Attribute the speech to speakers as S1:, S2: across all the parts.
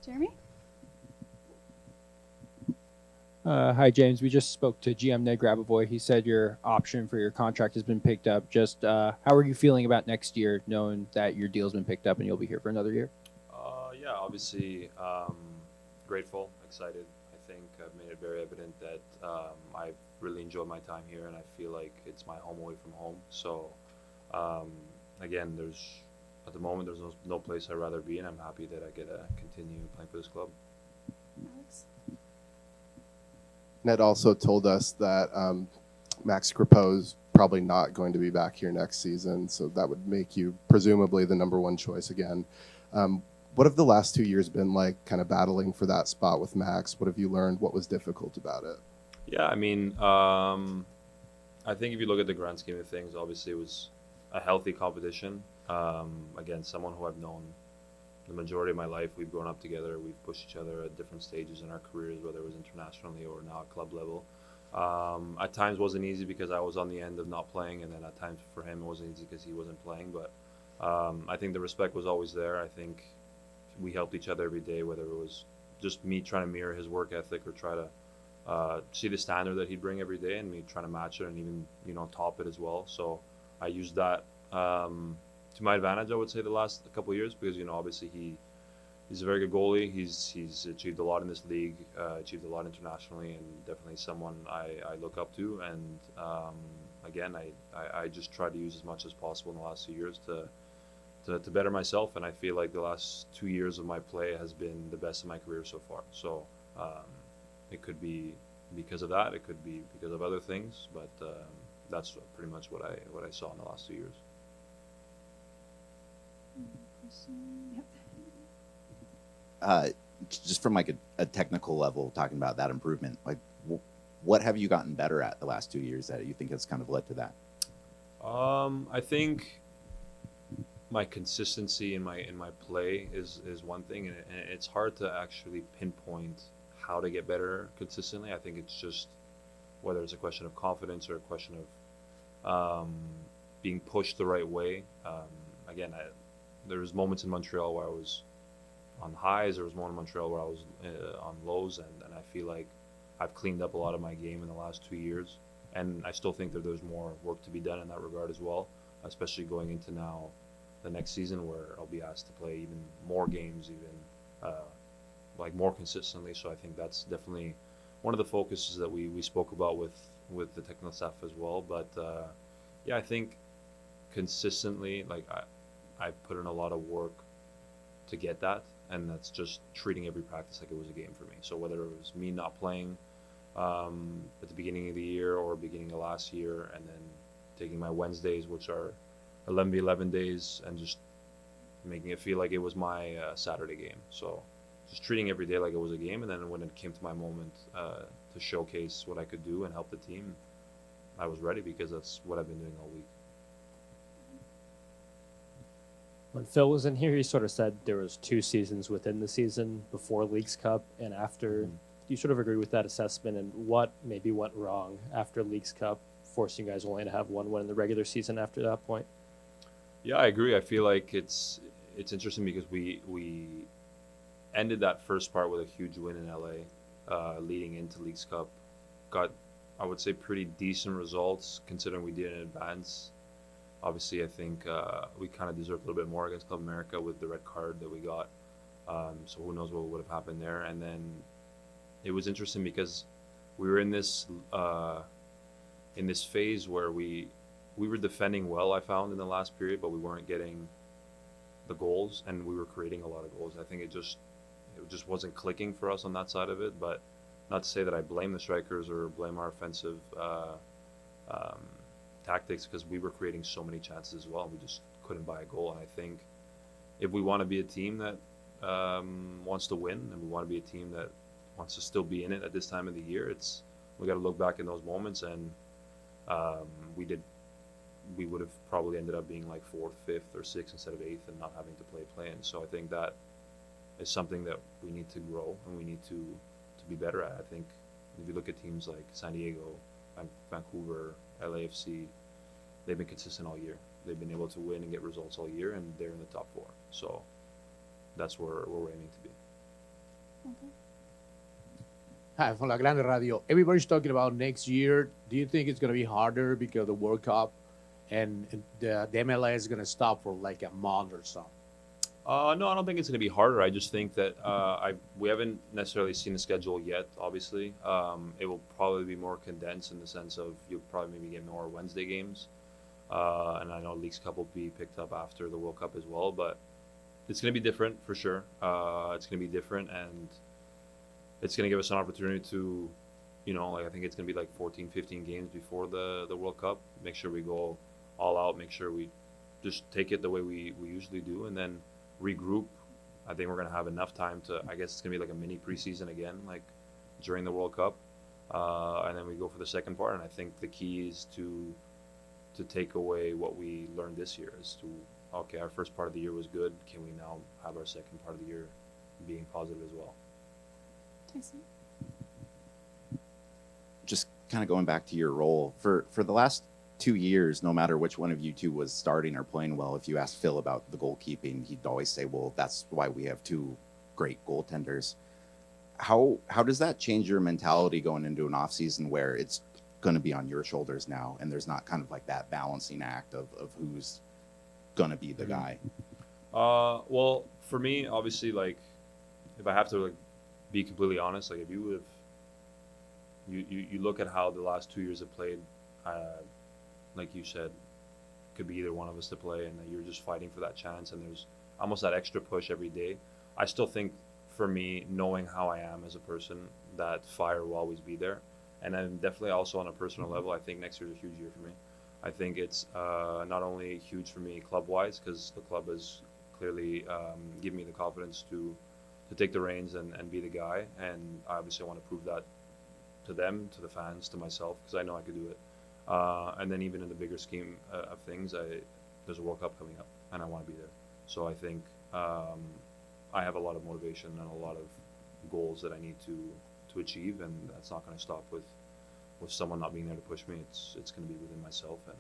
S1: Jeremy?
S2: Hi, James. We just spoke to GM Ned Grabavoy. He said your option for your contract has been picked up. Just how are you feeling about next year, knowing that your deal's been picked up and you'll be here for another year?
S3: Yeah, obviously grateful, excited. I think I've made it very evident that I really enjoy my time here, and I feel like it's my home away from home. So, um, again, there's at the moment there's no place I'd rather be, and I'm happy that I get to continue playing for this club.
S1: Alex?
S4: Ned also told us that Max Crepeau's probably not going to be back here next season, so that would make you presumably the number one choice again. What have the last 2 years been like, kind of battling for that spot with Max? What have you learned? What was difficult about it?
S3: Yeah, I mean, I think if you look at the grand scheme of things, obviously it was a healthy competition. Again, someone who I've known the majority of my life. We've grown up together. We've pushed each other at different stages in our careers, whether it was internationally or now at club level. At times wasn't easy because I was on the end of not playing, and then at times for him it wasn't easy because he wasn't playing. But I think the respect was always there. I think we helped each other every day, whether it was just me trying to mirror his work ethic or try to see the standard that he'd bring every day, and me trying to match it and even top it as well. So I used that to my advantage, I would say, the last couple of years because obviously he's a very good goalie. He's achieved a lot in this league, achieved a lot internationally, and definitely someone I look up to. And again, I just try to use as much as possible in the last 2 years to better myself, and I feel like the last 2 years of my play has been the best of my career so far. So it could be because of that, it could be because of other things, but that's pretty much what I saw in the last 2 years.
S1: Yep.
S5: Just from like a technical level, talking about that improvement, like what have you gotten better at the last 2 years that you think has kind of led to that?
S3: I think my consistency in my play is one thing, and it's hard to actually pinpoint how to get better consistently. I think it's just whether it's a question of confidence or a question of being pushed the right way. Again, there was moments in Montreal where I was on highs. There was one in Montreal where I was on lows, and I feel like I've cleaned up a lot of my game in the last 2 years, and I still think that there's more work to be done in that regard as well, especially going into now the next season where I'll be asked to play even more games, even like more consistently. So I think that's definitely one of the focuses that we spoke about with the technical staff as well. But yeah, I think consistently, like I put in a lot of work to get that, and that's just treating every practice like it was a game for me. So whether it was me not playing at the beginning of the year or beginning of last year, and then taking my Wednesdays, which are 11v11 days, and just making it feel like it was my Saturday game. So just treating every day like it was a game, and then when it came to my moment to showcase what I could do and help the team, I was ready because that's what I've been doing all week.
S6: When Phil was in here, he sort of said there was 2 seasons within the season, before Leagues Cup and after. Do you sort of agree with that assessment, and what maybe went wrong after Leagues Cup, forcing you guys only to have one win in the regular season after that point?
S3: Yeah, I agree. I feel like it's interesting because we ended that first part with a huge win in LA, leading into Leagues Cup. Got, I would say, pretty decent results considering we did in advance. Obviously, I think we kind of deserved a little bit more against Club America with the red card that we got. So who knows what would have happened there. And then it was interesting because we were in this phase where we were defending well, I found, in the last period, but we weren't getting the goals, and we were creating a lot of goals. I think it just wasn't clicking for us on that side of it. But not to say that I blame the strikers or blame our offensive tactics, because we were creating so many chances as well, and we just couldn't buy a goal. And I think if we want to be a team that wants to win, and we want to be a team that wants to still be in it at this time of the year, we got to look back in those moments, and we would have probably ended up being like 4th, 5th, or 6th instead of 8th, and not having to play-in. So I think that is something that we need to grow and we need to be better at. I think if you look at teams like San Diego, Vancouver, LAFC, they've been consistent all year. They've been able to win and get results all year, and they're in the top 4. So that's where we're aiming to be.
S1: Okay.
S7: Hi, from La Grande Radio. Everybody's talking about next year. Do you think it's going to be harder because of the World Cup and the MLS is going to stop for like a month or so?
S3: No, I don't think it's going to be harder. I just think that we haven't necessarily seen the schedule yet. Obviously, it will probably be more condensed in the sense of you'll probably maybe get more Wednesday games, and I know Leagues Cup will be picked up after the World Cup as well. But it's going to be different for sure. It's going to be different, and it's going to give us an opportunity to, like I think it's going to be like 14, 15 games before the World Cup. Make sure we go all out. Make sure we just take it the way we usually do, and then regroup. I think we're going to have enough time to, I guess it's going to be like a mini preseason again, like during the World Cup. And then we go for the second part. And I think the key is to take away what we learned this year as to, okay, our first part of the year was good. Can we now have our second part of the year being positive as well?
S1: Tyson.
S5: Just kind of going back to your role for the last 2 years, no matter which one of you two was starting or playing well, if you asked Phil about the goalkeeping, he'd always say, well, that's why we have two great goaltenders. How does that change your mentality going into an off season where it's going to be on your shoulders now and there's not kind of like that balancing act of who's going to be the guy?
S3: Well, for me, obviously, like if I have to like be completely honest, like if you would have, you look at how the last 2 years have played, like you said, could be either one of us to play, and you're just fighting for that chance, and there's almost that extra push every day. I still think, for me, knowing how I am as a person, that fire will always be there. And then definitely also on a personal level, I think next year is a huge year for me. I think it's not only huge for me club-wise, because the club has clearly given me the confidence to take the reins and be the guy, and I obviously want to prove that to them, to the fans, to myself, because I know I could do it. And then even in the bigger scheme of things, there's a World Cup coming up, and I want to be there. So I think I have a lot of motivation and a lot of goals that I need to achieve, and that's not going to stop with someone not being there to push me. It's going to be within myself, and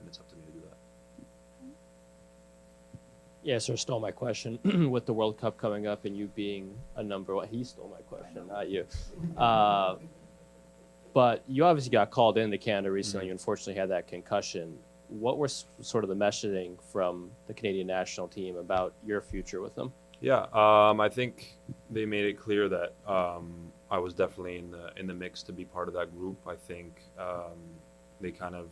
S3: it's up to me to do that.
S6: Yeah, sir, stole my question with the World Cup coming up and you being a number one. He stole my question, not you. But you obviously got called into Canada recently. You unfortunately had that concussion. What were sort of the messaging from the Canadian national team about your future with them?
S3: Yeah, I think they made it clear that I was definitely in the mix to be part of that group. I think they kind of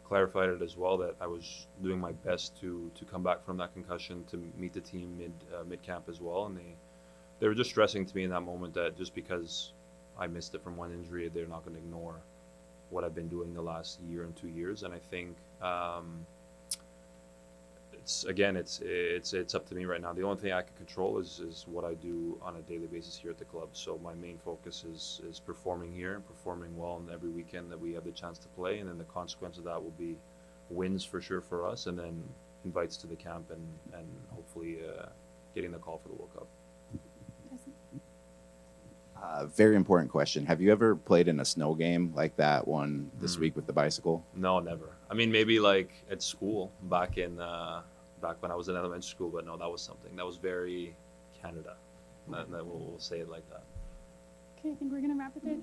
S3: clarified it as well that I was doing my best to come back from that concussion to meet the team mid camp as well, and they were just stressing to me in that moment that just because I missed it from one injury, they're not going to ignore what I've been doing the last year and 2 years. And I think it's up to me right now. The only thing I can control is what I do on a daily basis here at the club. So my main focus is performing here, performing well in every weekend that we have the chance to play, and then the consequence of that will be wins for sure for us, and then invites to the camp and hopefully getting the call for the World Cup.
S1: Tyson.
S5: Very important question. Have you ever played in a snow game like that one this week with the bicycle?
S3: No, never. I mean, maybe like at school back when I was in elementary school, but no, that was something that was very Canada. We'll say it like that.
S1: Okay, I think we're going to wrap it there.